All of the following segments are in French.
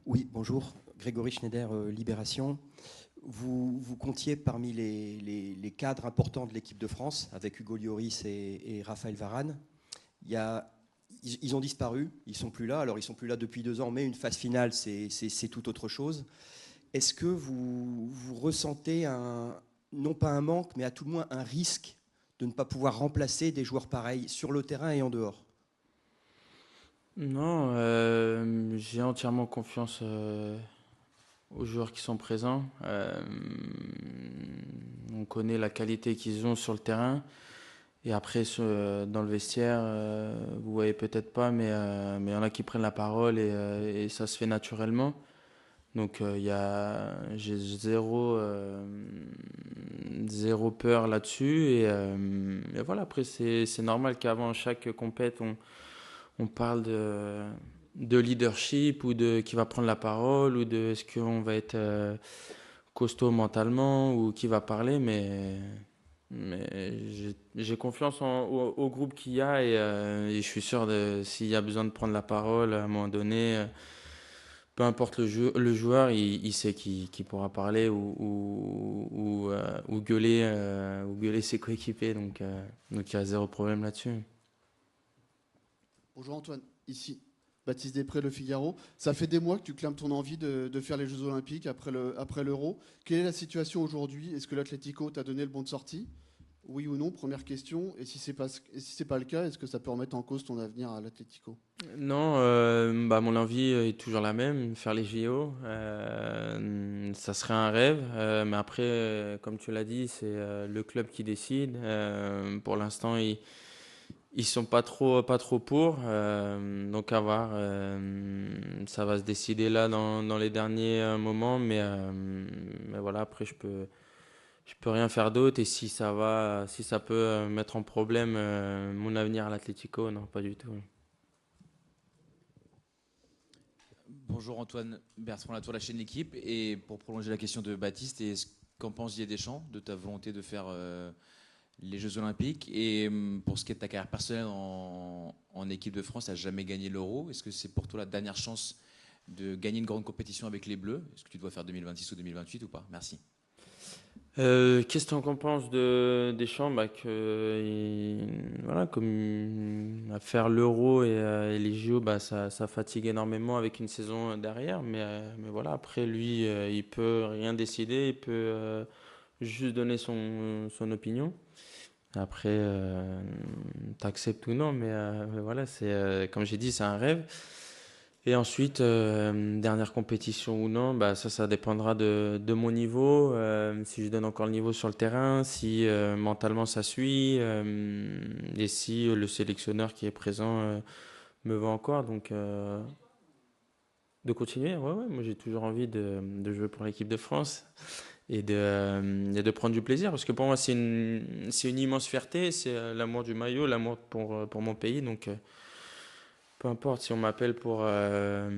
Oui, bonjour. Grégory Schneider, Libération. Vous comptiez parmi les cadres importants de l'équipe de France, avec Hugo Lloris et Raphaël Varane. Ils ont disparu, ils ne sont plus là. Alors, ils ne sont plus là depuis 2 ans, mais une phase finale, c'est tout autre chose. Est-ce que vous ressentez non pas un manque, mais à tout le moins un risque de ne pas pouvoir remplacer des joueurs pareils sur le terrain et en dehors? Non, j'ai entièrement confiance aux joueurs qui sont présents. On connaît la qualité qu'ils ont sur le terrain. Et après, dans le vestiaire, vous voyez peut-être pas, mais il y en a qui prennent la parole et ça se fait naturellement. Donc j'ai zéro peur là-dessus. Et voilà, après, c'est normal qu'avant chaque compète, on parle de leadership ou de qui va prendre la parole ou de est-ce qu'on va être costaud mentalement ou qui va parler, mais j'ai confiance au groupe qu'il y a et je suis sûr de s'il y a besoin de prendre la parole à un moment donné, peu importe le joueur, il sait qui pourra parler ou gueuler ses coéquipiers, donc il y a zéro problème là-dessus. Bonjour Antoine, ici Baptiste Després, Le Figaro. Ça fait des mois que tu clames ton envie de faire les Jeux Olympiques après l'Euro. Quelle est la situation aujourd'hui? Est-ce que l'Atlético t'a donné le bon de sortie? Oui ou non, première question. Et si c'est pas le cas, est-ce que ça peut remettre en cause ton avenir à l'Atlético? Non, mon envie est toujours la même, faire les JO. Ça serait un rêve, mais après, comme tu l'as dit, c'est le club qui décide. Pour l'instant, ils sont pas trop pour, donc à voir. Ça va se décider là dans les derniers moments, mais voilà. Après, je peux rien faire d'autre. Et si ça peut mettre en problème mon avenir à l'Atlético, non, pas du tout. Bonjour Antoine, Bertrand Latour, la chaîne L'équipe. Et pour prolonger la question de Baptiste, qu'en pense Didier Deschamps de ta volonté de faire les Jeux Olympiques? Et pour ce qui est de ta carrière personnelle en équipe de France, tu n'as jamais gagné l'Euro. Est-ce que c'est pour toi la dernière chance de gagner une grande compétition avec les Bleus? Est-ce que tu dois faire 2026 ou 2028 ou pas? Merci. Qu'est-ce qu'on pense de Deschamps, voilà, comme à faire l'Euro et les JO, ça fatigue énormément avec une saison derrière, mais voilà, après lui, il peut rien décider, il peut juste donner son opinion. Après, t'acceptes ou non, mais voilà, comme j'ai dit, c'est un rêve. Et ensuite, dernière compétition ou non, ça dépendra de mon niveau, si je donne encore le niveau sur le terrain, si mentalement ça suit, et si le sélectionneur qui est présent me veut encore. Donc, de continuer, ouais, ouais, moi j'ai toujours envie de jouer pour l'équipe de France et de prendre du plaisir, parce que pour moi c'est une immense fierté, c'est l'amour du maillot, l'amour pour mon pays, donc peu importe si on m'appelle pour être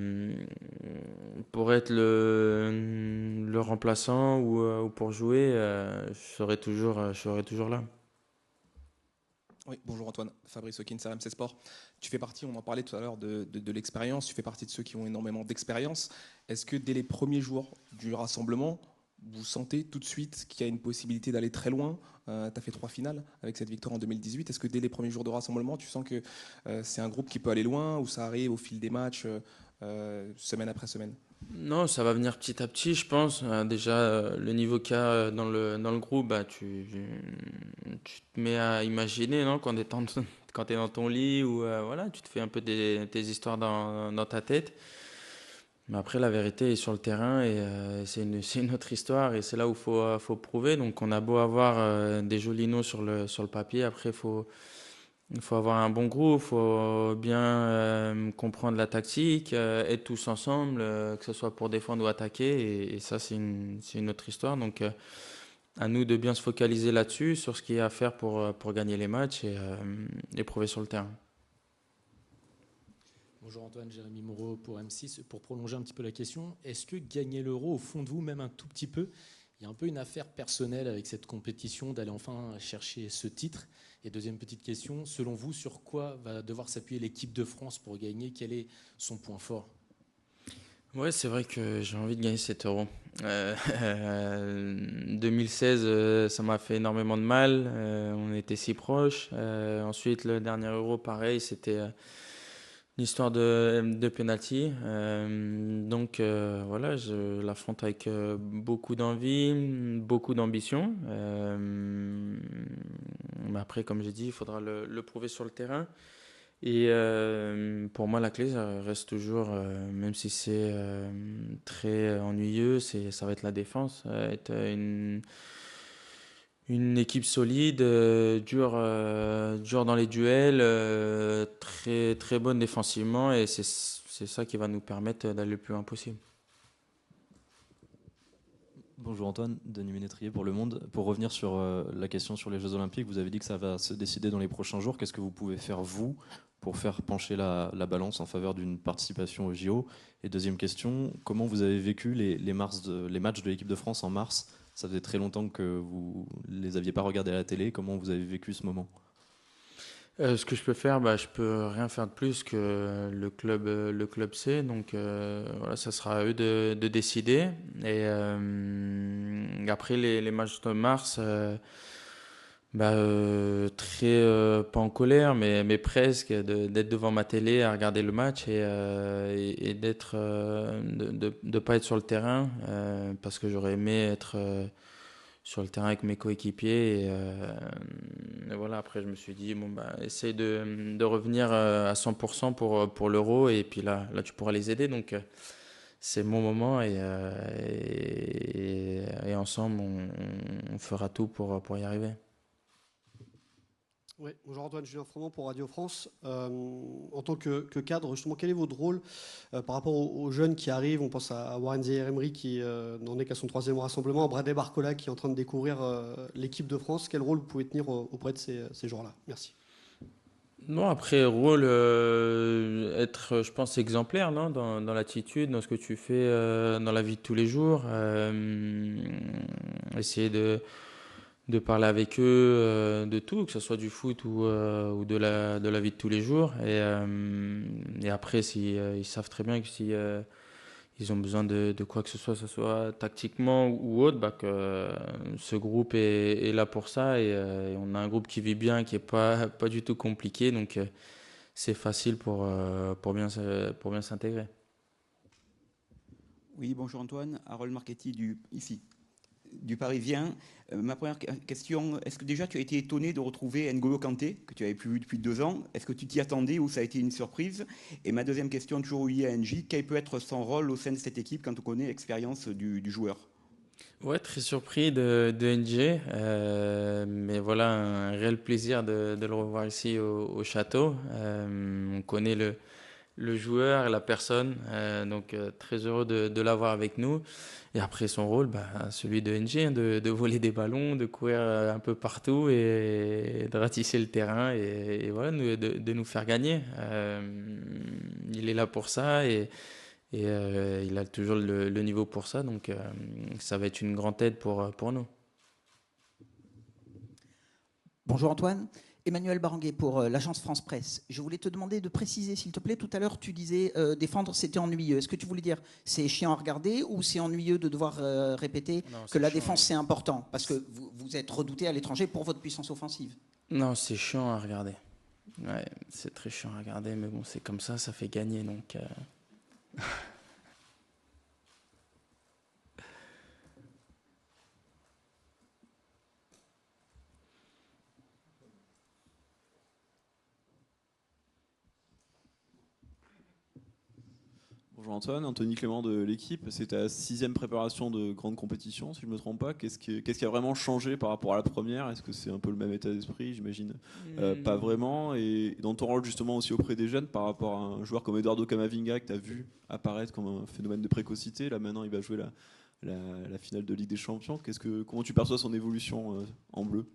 le remplaçant ou pour jouer, je serai toujours là. Oui, bonjour Antoine, Fabrice Hawkins, RMC Sport. Tu fais partie, on en parlait tout à l'heure de l'expérience, tu fais partie de ceux qui ont énormément d'expérience. Est-ce que dès les premiers jours du rassemblement, vous sentez tout de suite qu'il y a une possibilité d'aller très loin? Tu as fait 3 finales avec cette victoire en 2018. Est-ce que dès les premiers jours de rassemblement, tu sens que c'est un groupe qui peut aller loin ou ça arrive au fil des matchs, semaine après semaine? Non, ça va venir petit à petit, je pense. Déjà, le niveau qu'il y a dans le groupe, tu te mets à imaginer, non, quand t'es dans ton lit ou voilà, tu te fais un peu tes histoires dans ta tête. Mais après, la vérité est sur le terrain et c'est une autre histoire et c'est là où faut prouver. Donc, on a beau avoir des jolis noms sur le papier, après, il faut avoir un bon groupe, il faut bien comprendre la tactique, être tous ensemble, que ce soit pour défendre ou attaquer. Et ça, c'est une autre histoire. Donc, à nous de bien se focaliser là-dessus, sur ce qu'il y a à faire pour gagner les matchs et prouver sur le terrain. Bonjour Antoine, Jérémy Moreau pour M6. Pour prolonger un petit peu la question, est-ce que gagner l'Euro, au fond de vous, même un tout petit peu, il y a un peu une affaire personnelle avec cette compétition, d'aller enfin chercher ce titre? Et deuxième petite question, selon vous, sur quoi va devoir s'appuyer l'équipe de France pour gagner? Quel est son point fort? Ouais, c'est vrai que j'ai envie de gagner 7 euros. 2016, ça m'a fait énormément de mal. On était si proches. Ensuite, le dernier euro, pareil, c'était une histoire de penalty. Donc voilà, je l'affronte avec beaucoup d'envie, beaucoup d'ambition. Mais après, comme j'ai dit, il faudra le prouver sur le terrain. Et pour moi, la clé, ça reste toujours, même si c'est très ennuyeux, ça va être la défense, ça va être une équipe solide, dure dans les duels, très, très bonne défensivement, et c'est ça qui va nous permettre d'aller le plus loin possible. Bonjour Antoine, Denis Ménétrier pour Le Monde. Pour revenir sur la question sur les Jeux Olympiques, vous avez dit que ça va se décider dans les prochains jours. Qu'est-ce que vous pouvez faire, vous, pour faire pencher la balance en faveur d'une participation aux JO? Et deuxième question, comment vous avez vécu les matchs de l'équipe de France en mars? Ça faisait très longtemps que vous ne les aviez pas regardés à la télé. Comment vous avez vécu ce moment? Ce que je peux faire, je peux rien faire de plus que le club sait. Donc voilà, ça sera à eux de décider. Et après les matchs de mars, très pas en colère, mais presque, d'être devant ma télé à regarder le match et d'être de pas être sur le terrain parce que j'aurais aimé être sur le terrain avec mes coéquipiers et voilà, après je me suis dit essaye de revenir à 100% pour l'Euro et puis là tu pourras les aider, donc c'est mon moment et ensemble on fera tout pour y arriver. Oui, bonjour Antoine, Julien Froment pour Radio France. En tant que cadre, justement, quel est votre rôle par rapport aux jeunes qui arrivent? On pense à Warren Zaïre-Emery qui n'en est qu'à son 3e rassemblement, à Bradley Barcola qui est en train de découvrir l'équipe de France. Quel rôle vous pouvez tenir auprès de ces joueurs-là? Merci. Non, après, rôle, être, je pense, exemplaire, non, dans l'attitude, dans ce que tu fais dans la vie de tous les jours. Essayer de parler avec eux de tout, que ce soit du foot ou de la vie de tous les jours. Et après, si, ils savent très bien que si ils ont besoin de quoi que ce soit tactiquement ou autre, que ce groupe est là pour ça. Et on a un groupe qui vit bien, qui n'est pas du tout compliqué. Donc, c'est facile pour bien s'intégrer. Oui, bonjour Antoine, Harold Marchetti du Parisien. Ma première question, est-ce que déjà tu as été étonné de retrouver N'Golo Kanté, que tu n'avais plus vu depuis 2 ans? Est-ce que tu t'y attendais ou ça a été une surprise? Et ma deuxième question, toujours liée à NJ, quel peut être son rôle au sein de cette équipe quand on connaît l'expérience du joueur? Ouais, très surpris de NG, mais voilà, un réel plaisir de le revoir ici au château. On connaît le joueur et la personne, donc très heureux de l'avoir avec nous. Et après son rôle, celui de NG, de voler des ballons, de courir un peu partout et de ratisser le terrain et voilà, de nous faire gagner. Il est là pour ça et il a toujours le niveau pour ça, donc ça va être une grande aide pour nous. Bonjour Antoine, Emmanuel Baranguet pour l'agence France Presse. Je voulais te demander de préciser, s'il te plaît, tout à l'heure tu disais défendre c'était ennuyeux. Est-ce que tu voulais dire c'est chiant à regarder ou c'est ennuyeux de devoir répéter que la défense c'est important? Parce que vous êtes redouté à l'étranger pour votre puissance offensive. Non, c'est chiant à regarder. Ouais, c'est très chiant à regarder, mais bon, c'est comme ça fait gagner, donc... Bonjour Antoine, Anthony Clément de l'équipe. C'est ta 6e préparation de grande compétition, si je ne me trompe pas. Qu'est-ce qui a vraiment changé par rapport à la première? Est-ce que c'est un peu le même état d'esprit, j'imagine? Pas vraiment. Et dans ton rôle justement aussi auprès des jeunes, par rapport à un joueur comme Eduardo Camavinga que tu as vu apparaître comme un phénomène de précocité, là maintenant il va jouer la finale de Ligue des Champions. Comment tu perçois son évolution en bleu?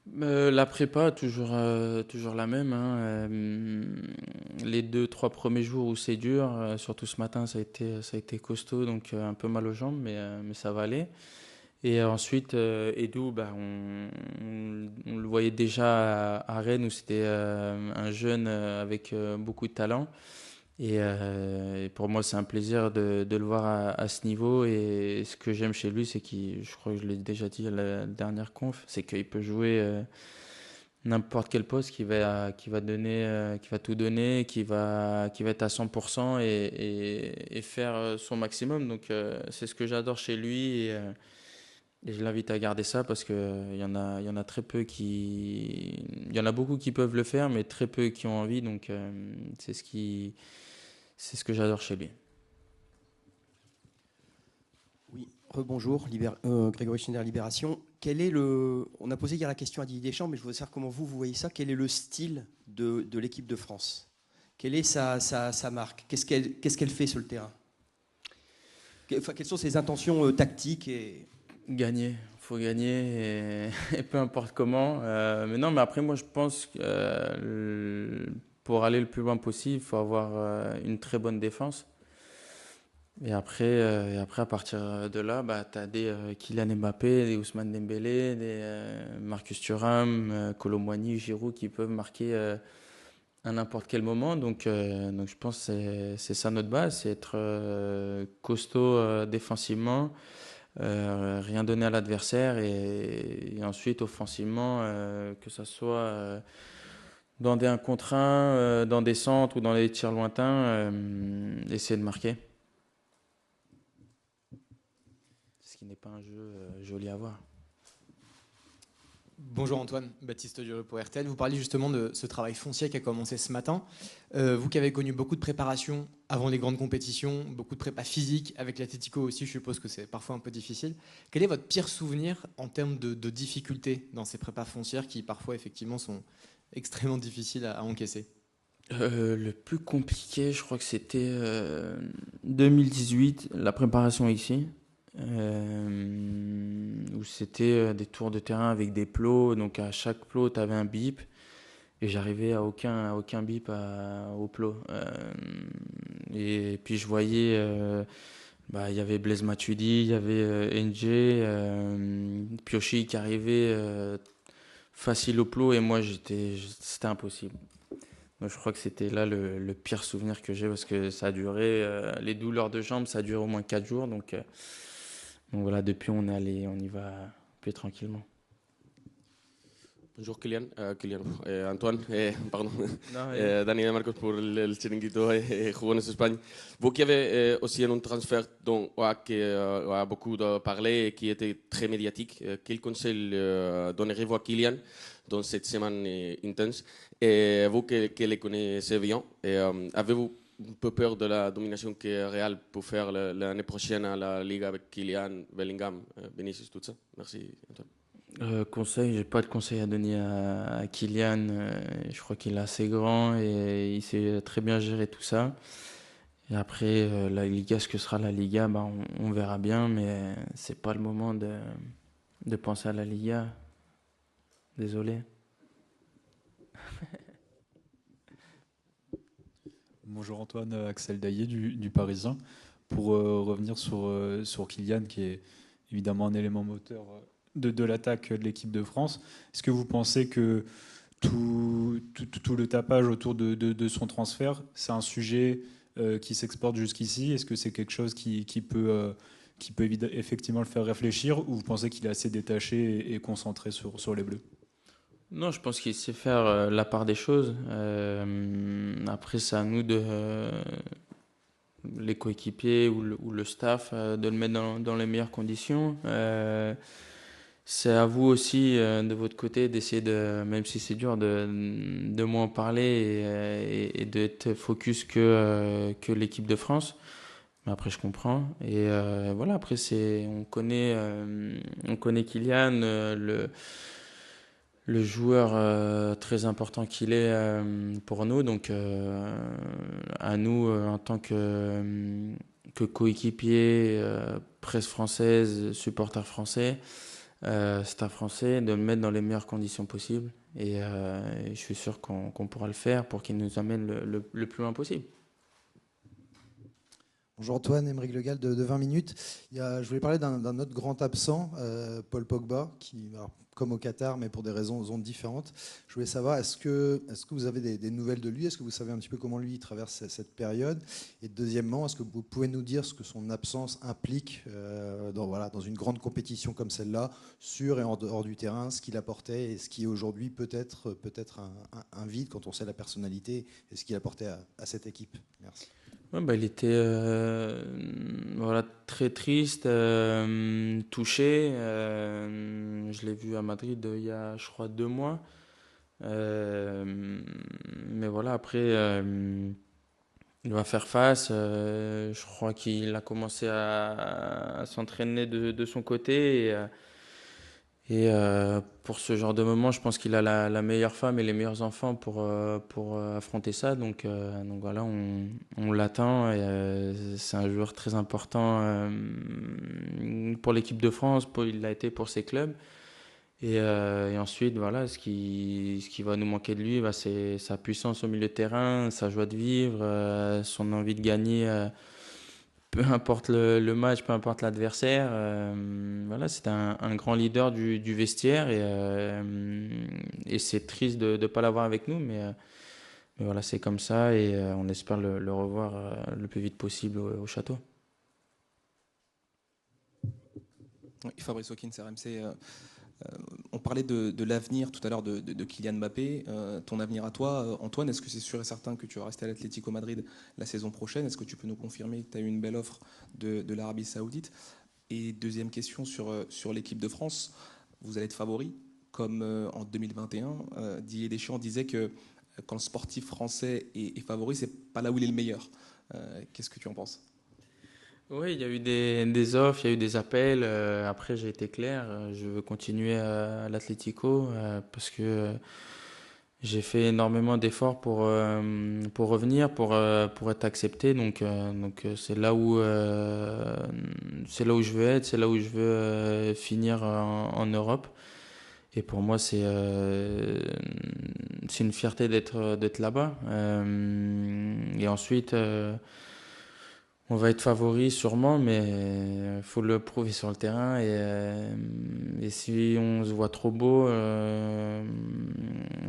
La prépa, toujours la même, hein. Les 2-3 premiers jours où c'est dur, surtout ce matin, ça a été costaud, donc un peu mal aux jambes, mais ça va aller. Et ensuite, Edu, on le voyait déjà à Rennes, où c'était un jeune avec beaucoup de talent. Et pour moi, c'est un plaisir de le voir à ce niveau. Et ce que j'aime chez lui, c'est je crois que je l'ai déjà dit à la dernière conf, c'est qu'il peut jouer n'importe quel poste, qui va tout donner, qui va être à 100% et faire son maximum. Donc, c'est ce que j'adore chez lui. Et je l'invite à garder ça parce qu'il y en a très peu il y en a beaucoup qui peuvent le faire, mais très peu qui ont envie. Donc, c'est ce que j'adore chez lui. Oui, rebonjour, Grégory Schneider, Libération. On a posé hier la question à Didier Deschamps, mais je voudrais savoir comment vous voyez ça. Quel est le style de l'équipe de France? Quelle est sa marque? Qu'est-ce qu'elle fait sur le terrain? Quelles sont ses intentions tactiques Gagner, il faut gagner et peu importe comment. Mais non, mais après, moi, je pense que pour aller le plus loin possible, il faut avoir une très bonne défense. Et après, à partir de là, tu as des Kylian Mbappé, des Ousmane Dembélé, des Marcus Thuram, Kolo Muani, Giroud qui peuvent marquer à n'importe quel moment. Donc je pense que c'est ça notre base, c'est être costaud défensivement. Rien donner à l'adversaire et ensuite offensivement que ça soit dans des 1 contre 1, dans des centres ou dans les tirs lointains, essayer de marquer. Ce qui n'est pas un jeu joli à voir. Bonjour Antoine, Baptiste Dureux pour RTL. Vous parliez justement de ce travail foncier qui a commencé ce matin. Vous qui avez connu beaucoup de préparation avant les grandes compétitions, beaucoup de prépa physique, avec l'Atlético aussi, je suppose que c'est parfois un peu difficile. Quel est votre pire souvenir en termes de difficultés dans ces prépas foncières qui parfois effectivement sont extrêmement difficiles à encaisser? Le plus compliqué, je crois que c'était 2018, la préparation ici. Où c'était des tours de terrain avec des plots, donc à chaque plot tu avais un bip et j'arrivais à aucun bip au plot, et puis je voyais il y avait Blaise Matuidi, il y avait NJ, Piochi qui arrivait facile au plot et moi c'était impossible. Donc je crois que c'était là le pire souvenir que j'ai parce que ça a duré, les douleurs de jambes ça a duré au moins 4 jours, donc voilà, depuis on y va plus tranquillement. Bonjour Kylian, Antoine, pardon, Non, Daniel Marcos pour el Chiringuito et Jugones Espagne. Vous qui avez aussi un transfert dont qui a beaucoup parlé et qui était très médiatique, quel conseil donnerez-vous à Kylian dans cette semaine intense? Et vous qui les connaissez bien, avez-vous un peu peur de la domination que Real peut faire l'année prochaine à la Ligue avec Kylian, Bellingham, Vinicius, tout ça? Merci Antoine. Conseil, j'ai pas de conseil à donner à Kylian. Je crois qu'il est assez grand et il sait très bien gérer tout ça. Et après, la Liga, ce que sera la Liga, on verra bien, mais c'est pas le moment de penser à la Liga. Désolé. Bonjour Antoine, Axel Daillé du Parisien. Pour revenir sur Kylian, qui est évidemment un élément moteur de l'attaque de l'équipe de France, est-ce que vous pensez que tout le tapage autour de son transfert, c'est un sujet qui s'exporte jusqu'ici? Est-ce que c'est quelque chose qui peut effectivement le faire réfléchir, ou vous pensez qu'il est assez détaché et concentré sur les Bleus? Non, je pense qu'il sait faire la part des choses. Après, c'est à nous, les coéquipiers ou le staff, de le mettre dans les meilleures conditions. C'est à vous aussi, de votre côté, d'essayer même si c'est dur, de moins en parler et d'être focus que l'équipe de France. Mais après, je comprends. Et voilà, après, on connaît Kylian, le joueur très important qu'il est pour nous. Donc à nous, en tant que coéquipier, presse française, supporters français, staff français, de le mettre dans les meilleures conditions possibles. Et je suis sûr qu'on pourra le faire pour qu'il nous amène le plus loin possible. Bonjour Antoine, Aymeric Le Gall de 20 minutes. Je voulais parler d'un autre grand absent, Paul Pogba, qui comme au Qatar, mais pour des raisons différentes. Je voulais savoir, est-ce que vous avez des nouvelles de lui? Est-ce que vous savez un petit peu comment lui traverse cette période? Et deuxièmement, est-ce que vous pouvez nous dire ce que son absence implique dans une grande compétition comme celle-là, sur et en dehors du terrain, ce qu'il apportait et ce qui est aujourd'hui peut-être un vide quand on sait la personnalité et ce qu'il apportait à cette équipe? Merci. Ouais, bah, il était très triste, touché. Je l'ai vu à Madrid il y a, je crois, 2 mois. Mais voilà, après, il va faire face. Je crois qu'il a commencé à s'entraîner de son côté. Et pour ce genre de moment, je pense qu'il a la meilleure femme et les meilleurs enfants pour affronter ça. Donc voilà, on l'attend. Et c'est un joueur très important pour l'équipe de France. Il l'a été pour ses clubs. Et ensuite, voilà, ce qui va nous manquer de lui, bah, c'est sa puissance au milieu de terrain, sa joie de vivre, son envie de gagner. Peu importe le match, peu importe l'adversaire, voilà, c'est un grand leader du vestiaire et c'est triste de ne pas l'avoir avec nous, mais voilà, c'est comme ça et on espère le revoir le plus vite possible au château. Oui, Fabrice Hawkins, RMC. On parlait de l'avenir tout à l'heure de Kylian Mbappé. Ton avenir à toi, Antoine, est-ce que c'est sûr et certain que tu vas rester à l'Atlético Madrid la saison prochaine? Est-ce que tu peux nous confirmer que tu as eu une belle offre de l'Arabie Saoudite? Et deuxième question sur l'équipe de France. Vous allez être favori, comme en 2021. Didier Deschamps disait que quand le sportif français est favori, c'est pas là où il est le meilleur. Qu'est-ce que tu en penses? Oui, il y a eu des offres, il y a eu des appels. Après, j'ai été clair. Je veux continuer à l'Atlético parce que j'ai fait énormément d'efforts pour revenir, pour être accepté. Donc c'est là où je veux être, c'est là où je veux finir en Europe. Et pour moi, c'est une fierté d'être là-bas. Et ensuite. On va être favori sûrement, mais il faut le prouver sur le terrain. Et si on se voit trop beau, on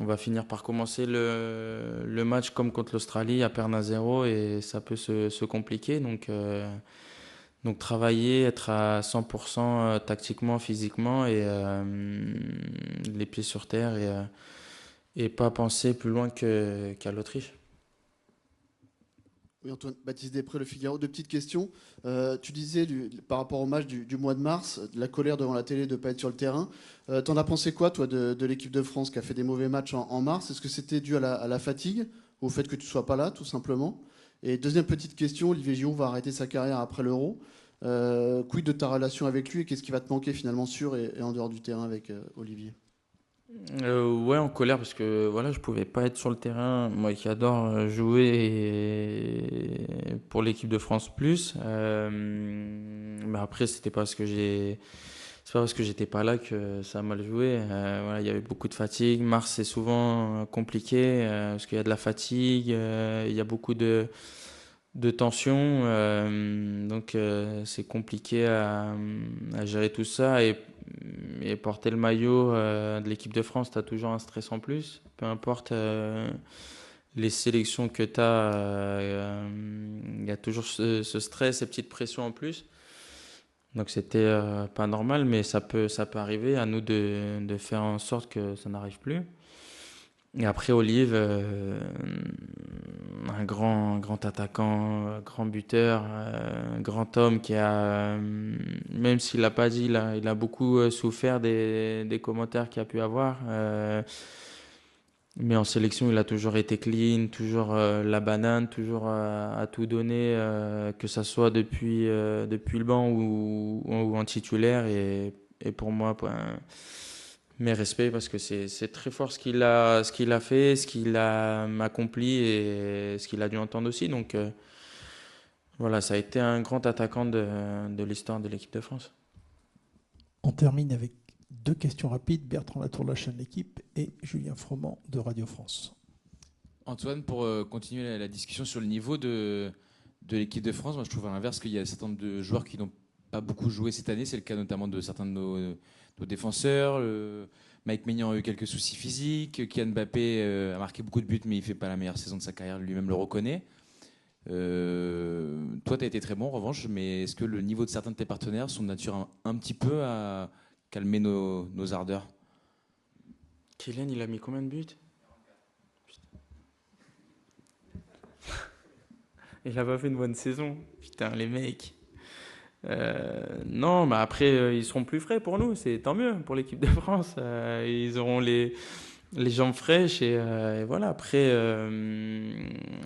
va finir par commencer le match comme contre l'Australie à perdre 1-0 et ça peut se compliquer. Donc travailler, être à 100% tactiquement, physiquement et les pieds sur terre et pas penser plus loin qu'à l'Autriche. Oui, Antoine, Baptiste Després, Le Figaro. Deux petites questions. Tu disais, par rapport au match du mois de mars, de la colère devant la télé de ne pas être sur le terrain. T'en as pensé quoi, toi, de l'équipe de France qui a fait des mauvais matchs en mars? Est-ce que c'était dû à la fatigue ou au fait que tu ne sois pas là, tout simplement? Et deuxième petite question, Olivier Giroud va arrêter sa carrière après l'Euro. Quid de ta relation avec lui et qu'est-ce qui va te manquer finalement sur et en dehors du terrain avec Olivier? Ouais, en colère parce que voilà, je pouvais pas être sur le terrain. Moi qui adore jouer pour l'équipe de France plus. Mais après, c'est pas parce que j'étais pas là que ça a mal joué. Voilà, il y avait beaucoup de fatigue. Mars, c'est souvent compliqué parce qu'il y a de la fatigue, il y a beaucoup de tension. Donc c'est compliqué à gérer tout ça et porter le maillot de l'équipe de France, tu as toujours un stress en plus. Peu importe les sélections que tu as, il y a toujours ce stress, ces petites pressions en plus. Donc c'était pas normal, mais ça peut arriver. À nous de faire en sorte que ça n'arrive plus. Et après, Olive, un grand attaquant, grand buteur, grand homme qui a, même s'il l'a pas dit, il a beaucoup souffert des commentaires qu'il a pu avoir. Mais en sélection, il a toujours été clean, toujours la banane, toujours à tout donner, que ça soit depuis le banc ou en titulaire. Et pour moi, mes respects parce que c'est très fort ce qu'il a fait, ce qu'il a accompli et ce qu'il a dû entendre aussi. Donc voilà, ça a été un grand attaquant de l'histoire de l'équipe de France. On termine avec deux questions rapides. Bertrand Latour de la chaîne L'Équipe et Julien Froment de Radio France. Antoine, pour continuer la discussion sur le niveau de l'équipe de France, moi je trouve à l'inverse qu'il y a un certain nombre de joueurs qui n'ont pas beaucoup joué cette année. C'est le cas notamment de certains de d'autres défenseurs. Mike Maignan a eu quelques soucis physiques. Kylian Mbappé a marqué beaucoup de buts, mais il ne fait pas la meilleure saison de sa carrière, lui-même le reconnaît. Toi, tu as été très bon en revanche, mais est-ce que le niveau de certains de tes partenaires sont de nature un petit peu à calmer nos ardeurs? Kylian, il a mis combien de buts? Il a pas fait une bonne saison. Putain, les mecs. Non, mais après, ils seront plus frais pour nous. C'est tant mieux pour l'équipe de France. Ils auront les jambes fraîches et voilà. Après,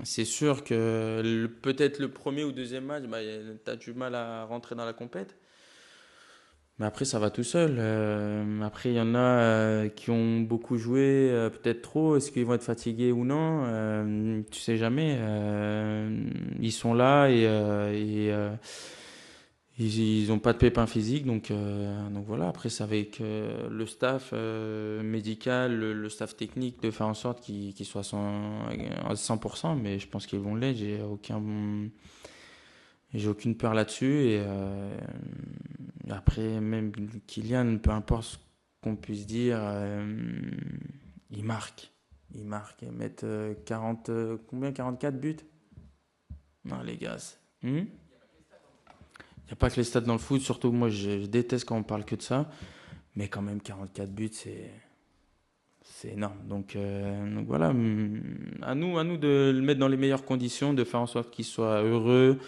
c'est sûr que peut-être le premier ou deuxième match, bah, tu as du mal à rentrer dans la compète. Mais après, ça va tout seul. Après, il y en a qui ont beaucoup joué, peut-être trop. Est-ce qu'ils vont être fatigués ou non? Tu sais jamais. Ils sont là et ils n'ont pas de pépins physiques. Donc voilà. Après, c'est avec le staff médical, le staff technique de faire en sorte qu'ils soient à 100%. Mais je pense qu'ils vont l'être. J'ai aucune peur là-dessus. Et après, même Kylian, peu importe ce qu'on puisse dire, il marque. Il marque. Et mettre 44 buts? Non, les gars. Il n'y a pas que les stats dans le foot. Surtout, moi, je déteste quand on parle que de ça. Mais quand même, 44 buts, c'est énorme. Donc voilà, à nous de le mettre dans les meilleures conditions, de faire en sorte qu'il soit heureux,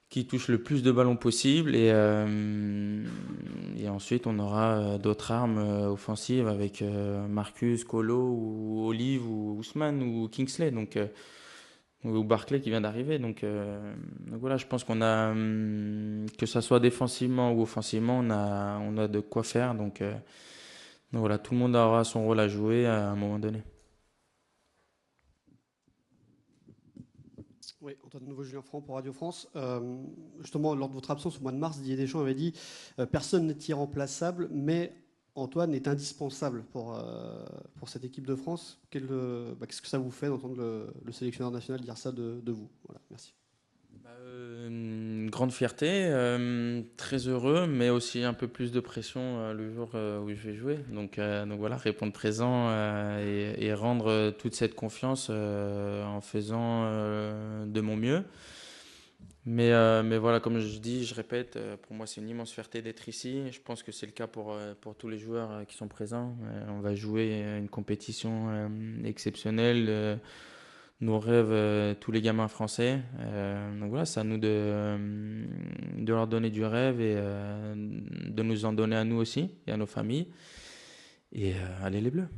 qui touche le plus de ballons possible et ensuite on aura d'autres armes offensives avec Marcus, Kolo ou Olive ou Ousmane ou Kingsley ou Barclay qui vient d'arriver donc voilà, je pense qu'on a que ça soit défensivement ou offensivement on a de quoi faire donc voilà, tout le monde aura son rôle à jouer à un moment donné. Oui, Antoine Nouveau, Julien Franc pour Radio France. Justement, lors de votre absence au mois de mars, Didier Deschamps avait dit personne n'est irremplaçable, mais Antoine est indispensable pour cette équipe de France. Qu'est-ce que ça vous fait d'entendre le sélectionneur national dire ça de vous? Voilà, merci. Une grande fierté, très heureux, mais aussi un peu plus de pression le jour où je vais jouer. Donc voilà, répondre présent et rendre toute cette confiance en faisant de mon mieux. Mais voilà, comme je dis, je répète, pour moi c'est une immense fierté d'être ici. Je pense que c'est le cas pour tous les joueurs qui sont présents. On va jouer une compétition exceptionnelle. Nous rêvent tous les gamins français. Donc voilà, c'est à nous de leur donner du rêve et de nous en donner à nous aussi et à nos familles. Et allez les Bleus!